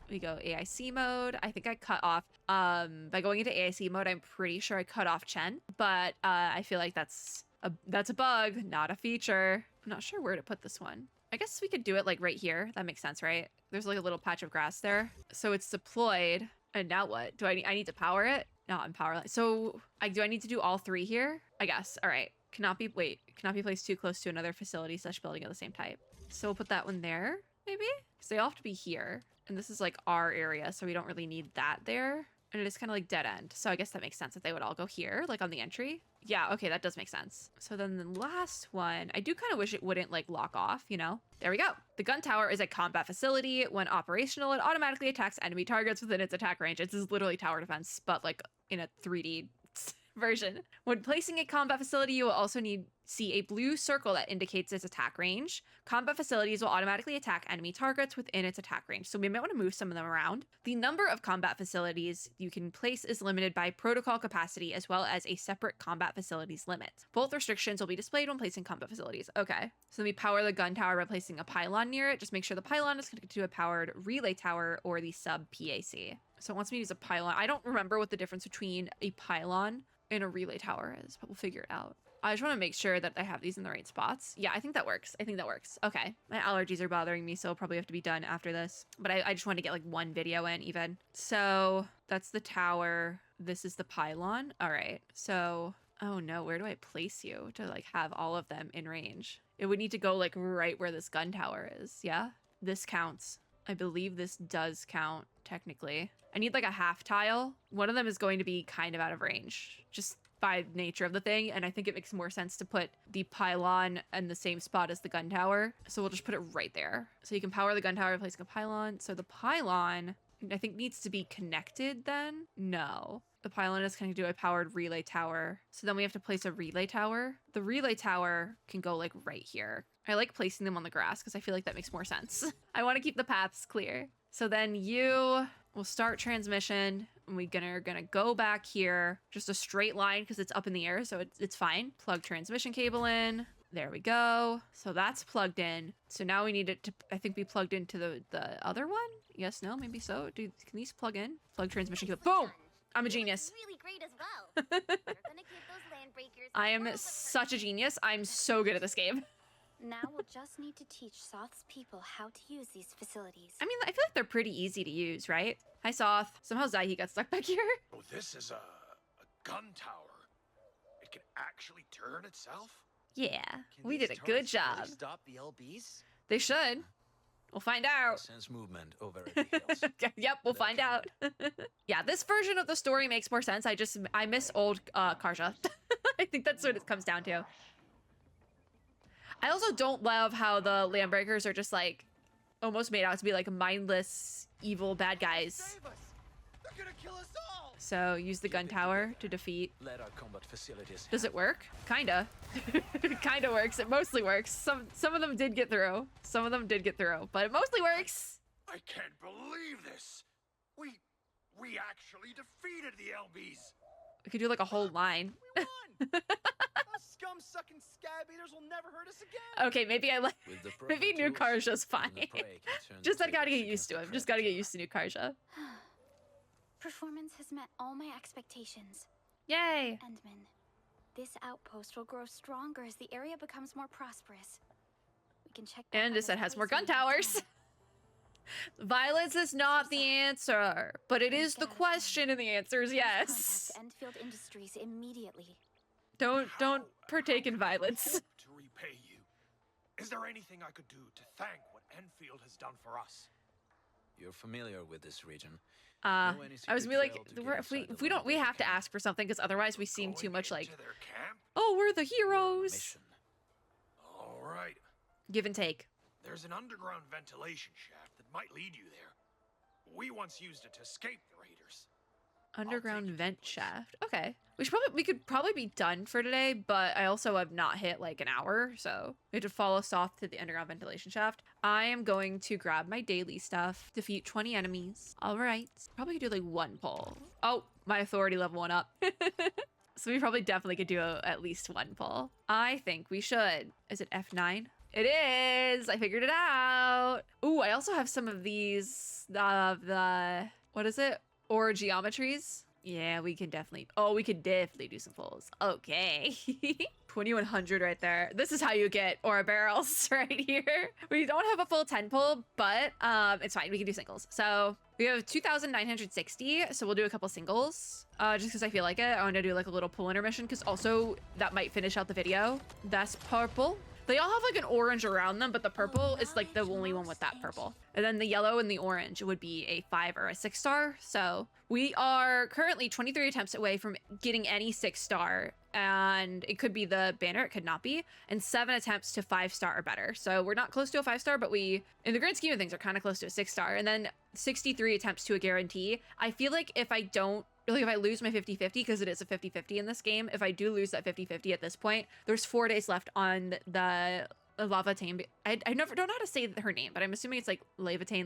We go AIC mode. I think I cut off, by going into AIC mode, I'm pretty sure I cut off Chen, but I feel like that's a bug, not a feature. I'm not sure where to put this one. I guess we could do it like right here. That makes sense, right? There's like a little patch of grass there. So it's deployed. And now what? Do I need to power it? No, I'm powerless. So do I need to do all 3 here? I guess. All right. Cannot be placed too close to another facility / building of the same type. So we'll put that one there, maybe? Because they all have to be here. And this is like our area, so we don't really need that there. And it is kind of like dead end. So I guess that makes sense if they would all go here, like on the entry. Yeah, okay, that does make sense. So then the last one, I do kind of wish it wouldn't like lock off, you know? There we go. The gun tower is a combat facility. When operational, it automatically attacks enemy targets within its attack range. It's literally tower defense, but like in a 3D version. When placing a combat facility, you will also see a blue circle that indicates its attack range. Combat facilities will automatically attack enemy targets within its attack range, so we might want to move some of them around. The number of combat facilities you can place is limited by protocol capacity as well as a separate combat facilities limit. Both restrictions will be displayed when placing combat facilities. Okay, so then we power the gun tower by placing a pylon near it. Just make sure the pylon is connected to a powered relay tower or the sub PAC. So it wants me to use a pylon. I don't remember what the difference between a pylon and a relay tower is, but we'll figure it out. I just want to make sure that I have these in the right spots. Yeah, I think that works. Okay. My allergies are bothering me, so I'll probably have to be done after this. But I just want to get like 1 video in even. So that's the tower. This is the pylon. All right. So, oh no, where do I place you to like have all of them in range? It would need to go like right where this gun tower is. Yeah, this counts. I believe this does count, technically. I need like a half tile. One of them is going to be kind of out of range, just by nature of the thing, and I think it makes more sense to put the pylon in the same spot as the gun tower. So we'll just put it right there. So you can power the gun tower replacing a pylon. So the pylon, I think, needs to be connected then? No. The pylon is connected to a powered relay tower. So then we have to place a relay tower. The relay tower can go like right here. I like placing them on the grass because I feel like that makes more sense. I want to keep the paths clear. So then you will start transmission. And we're gonna go back here, just a straight line because it's up in the air, so it's fine. Plug transmission cable in. There we go. So that's plugged in. So now we need it to, I think, be plugged into the other one. Yes, no, maybe so. Dude, can these plug in? Plug transmission cable. Boom! I'm a genius. Really great as well. We're gonna give those land breakers I am more of a such a genius. I'm so good at this game. Now we'll just need to teach Soth's people how to use these facilities. I mean, I feel like they're pretty easy to use, right? Hi, Soth. Somehow Zaihi got stuck back here. Oh, this is a gun tower. It can actually turn itself? Yeah, Can we these did a good turrets really job. Stop the LBs? They should. We'll find out. Sense movement over at the hills. Yep, we'll find out. Yeah, this version of the story makes more sense. I miss old Karja. I think that's what it comes down to. I also don't love how the Landbreakers are just like almost made out to be like mindless, evil bad guys. Save us! They're gonna kill us all! So use the gun tower to defeat. Let our combat facilities. Does it work? Kinda. It kinda works. It mostly works. Some of them did get through. Some of them did get through, but it mostly works. I can't believe this! We actually defeated the LBs! We could do like a whole line. We won! Those scum-sucking scab eaters will never hurt us again! Okay, maybe I like. With the proper Maybe New tools, Karja's even fine. the prey can turn Just the I gotta tables get used to against him. the Just gotta get predators. used to New Karja. Performance has met all my expectations. Yay! Endman, this outpost will grow stronger as the area becomes more prosperous. We can check. back And on it this has more place gun another towers. time. Violence is not the answer, but it is the question, and the answer is yes. Contact Endfield Industries immediately. Don't How partake in can I violence. hope to repay you? Is there anything I could do to thank what Enfield has done for us? You're familiar with this region. I Know any was secret gonna be like, trail to get if we inside the if we don't, we Vroid have to camp? ask for something because otherwise we seem too Going much like, into their camp? oh, we're the We're on a heroes. mission. All right. Give and take. There's an underground ventilation shaft that might lead you there. We once used it to escape the raiders. Underground take you to vent the place. shaft. Okay. We could probably be done for today, but I also have not hit like an hour, so we have to follow Soth to the underground ventilation shaft. I am going to grab my daily stuff, defeat 20 enemies. All right. Probably could do like one pull. Oh, my authority level went up. So we probably definitely could do at least one pull. I think we should. Is it F9? It is! I figured it out! Ooh, I also have some of these, what is it? Or geometries? Yeah, we could definitely do some pulls. Okay. 2100 right there. This is how you get aura barrels right here. We don't have a full 10 pull, but it's fine. We can do singles. So we have 2,960. So we'll do a couple singles just because I feel like it. I want to do like a little pull intermission because also that might finish out the video. That's purple. They all have like an orange around them, but the purple is like the only one with that purple. And then the yellow and the orange would be a 5 or a 6 star. So we are currently 23 attempts away from getting any 6 star. And it could be the banner, it could not be. And 7 attempts to 5 star or better. So we're not close to a 5 star, but we, in the grand scheme of things, are kind of close to a 6 star. And then 63 attempts to a guarantee. I feel like if I lose my 50-50, because it is a 50-50 in this game, if I do lose that 50-50 at this point, there's 4 days left on the Lavatane. I don't know how to say her name, but I'm assuming it's like Lavatane,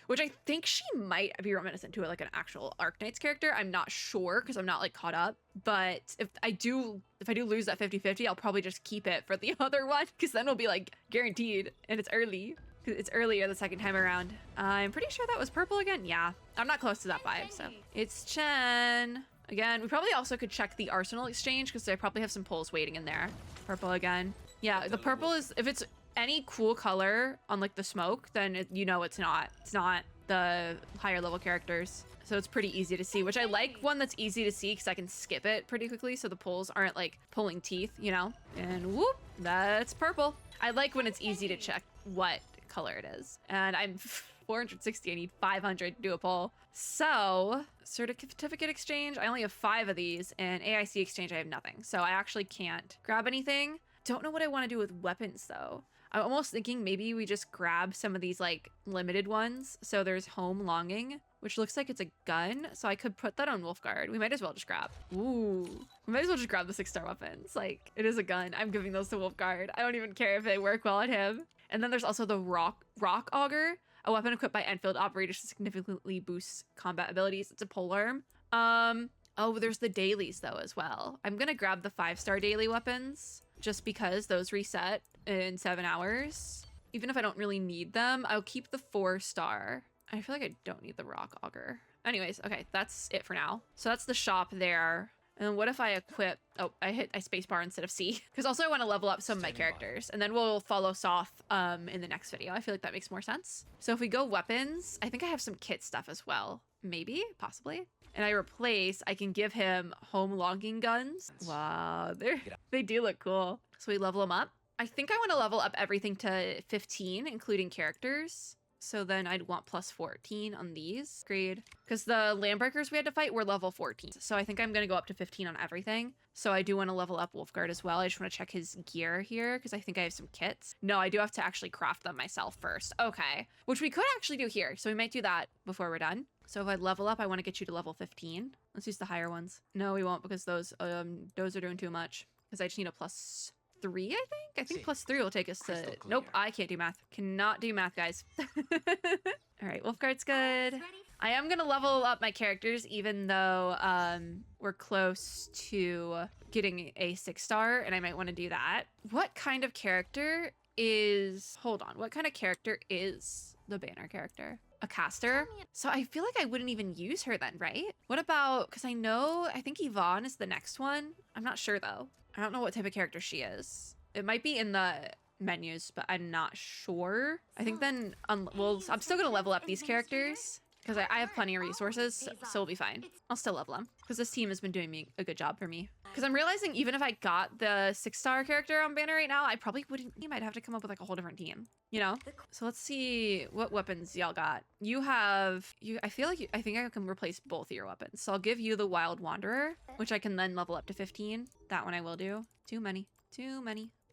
which I think she might be reminiscent to like an actual Arknights character. I'm not sure because I'm not like caught up. But if I do lose that 50-50, I'll probably just keep it for the other one because then it'll be like guaranteed and it's early. It's earlier the second time around. I'm pretty sure that was purple again. Yeah, I'm not close to that 5, so. It's Chen. Again, we probably also could check the Arsenal exchange because they probably have some pulls waiting in there. Purple again. Yeah, the purple is, if it's any cool color on like the smoke, then you know it's not. It's not the higher level characters. So it's pretty easy to see, which I like one that's easy to see because I can skip it pretty quickly so the pulls aren't like pulling teeth, you know? And whoop, that's purple. I like when it's easy to check what color it is. And I'm 460, I need 500 to do a poll. So, certificate exchange, I only have 5 of these, and AIC exchange, I have nothing. So I actually can't grab anything. Don't know what I want to do with weapons though. I'm almost thinking maybe we just grab some of these like limited ones. So there's Home Longing, which looks like it's a gun. So I could put that on Wolfguard. We might as well just grab. Ooh, we might as well just grab the 6-star weapons. Like, it is a gun. I'm giving those to Wolfguard. I don't even care if they work well on him. And then there's also the Rock Auger, a weapon equipped by Endfield operators to significantly boost combat abilities. It's a polearm. Oh, there's the dailies though as well. I'm gonna grab the 5-star daily weapons just because those reset in 7 hours. Even if I don't really need them, I'll keep the 4-star. I feel like I don't need the Rock Auger. Anyways, okay, that's it for now. So that's the shop there. And then what if I equip, oh, I spacebar instead of C. Because also I want to level up some of my characters. And then we'll follow Soth in the next video. I feel like that makes more sense. So if we go weapons, I think I have some kit stuff as well. Maybe, possibly. And I replace, I can give him Home Longing guns. Wow, they do look cool. So we level them up. I think I want to level up everything to 15, including characters. So then I'd want plus 14 on these. Agreed. Because the Landbreakers we had to fight were level 14. So I think I'm going to go up to 15 on everything. So I do want to level up Wolfguard as well. I just want to check his gear here because I think I have some kits. No, I do have to actually craft them myself first. Okay. Which we could actually do here. So we might do that before we're done. So if I level up, I want to get you to level 15. Let's use the higher ones. No, we won't because those are doing too much. Because I just need a plus 3, I think? I think plus 3 will take us to... Nope, I can't do math. Cannot do math, guys. All right, Wolfguard's good. I am going to level up my characters, even though we're close to getting a 6-star, and I might want to do that. What kind of character is... Hold on. What kind of character is the banner character? A caster? So I feel like I wouldn't even use her then, right? What about... Because I think Yvonne is the next one. I'm not sure, though. I don't know what type of character she is. It might be in the menus, but I'm not sure. I think then, I'm still gonna level up these characters because I have plenty of resources, so we'll be fine. I'll still level them because this team has been doing me a good job for me. Because I'm realizing even if I got the 6-star character on banner right now, I probably wouldn't. You might have to come up with like a whole different team, you know? So let's see what weapons y'all got. You have, I think I can replace both of your weapons. So I'll give you the Wild Wanderer, which I can then level up to 15. That one I will do. Too many.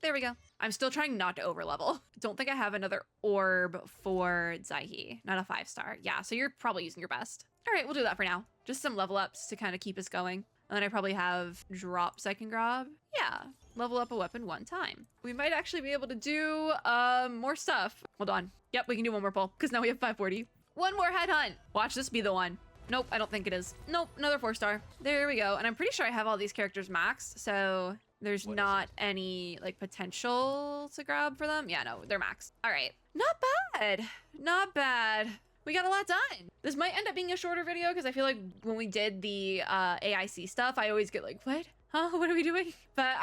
There we go. I'm still trying not to overlevel. Don't think I have another orb for Zaihi. Not a 5-star. Yeah, so you're probably using your best. All right, we'll do that for now. Just some level ups to kind of keep us going. And then I probably have drops I can grab. Yeah, level up a weapon 1 time. We might actually be able to do more stuff. Hold on. Yep, we can do one more pull because now we have 540. One more headhunt. Watch this be the one. Nope, I don't think it is. Nope, another 4-star. There we go. And I'm pretty sure I have all these characters maxed, so there's not any like potential to grab for them. Yeah, no, they're maxed. All right, not bad. Not bad. We got a lot done. This might end up being a shorter video because I feel like when we did the AIC stuff, I always get like, what? Huh? What are we doing? But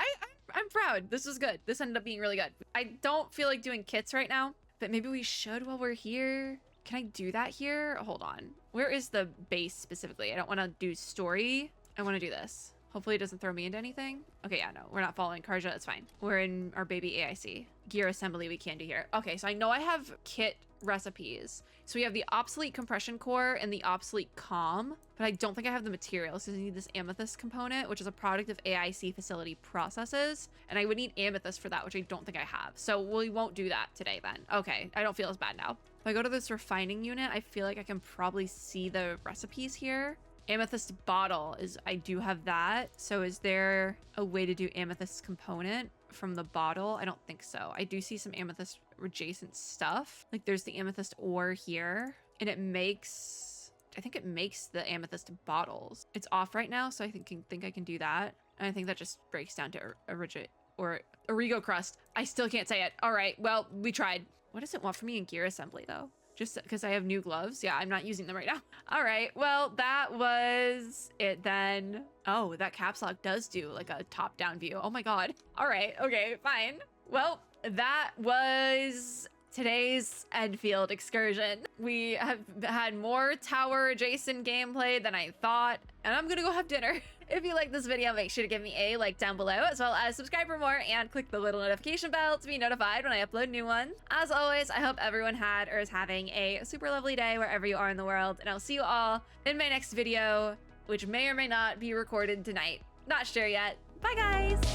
I'm proud. This was good. This ended up being really good. I don't feel like doing kits right now, but maybe we should while we're here. Can I do that here? Hold on. Where is the base specifically? I don't want to do story. I want to do this. Hopefully it doesn't throw me into anything. Okay, yeah, no, we're not following Karja. It's fine. We're in our baby AIC. Gear assembly we can do here. Okay, so I know I have kit recipes. So we have the obsolete compression core and the obsolete comm, but I don't think I have the materials. So I need this amethyst component, which is a product of AIC facility processes. And I would need amethyst for that, which I don't think I have. So we won't do that today then. Okay, I don't feel as bad now. If I go to this refining unit, I feel like I can probably see the recipes here. Amethyst bottle is, I do have that. So is there a way to do amethyst component from the bottle? I don't think so. I do see some amethyst adjacent stuff. Like there's the amethyst ore here and it makes, I think it makes the amethyst bottles. It's off right now. So I think I can do that. And I think that just breaks down to Origo crust. I still can't say it. All right. Well, we tried. What does it want from me in gear assembly though? Just because I have new gloves. Yeah, I'm not using them right now. All right, well, that was it then. Oh, that caps lock does do like a top-down view. Oh my God. All right, okay, fine. Well, that was today's Endfield excursion. We have had more tower adjacent gameplay than I thought, and I'm gonna go have dinner. If you like this video, make sure to give me a like down below, as well as subscribe for more and click the little notification bell to be notified when I upload new ones. As always, I hope everyone had or is having a super lovely day wherever you are in the world, and I'll see you all in my next video, which may or may not be recorded tonight. Not sure yet. Bye, guys!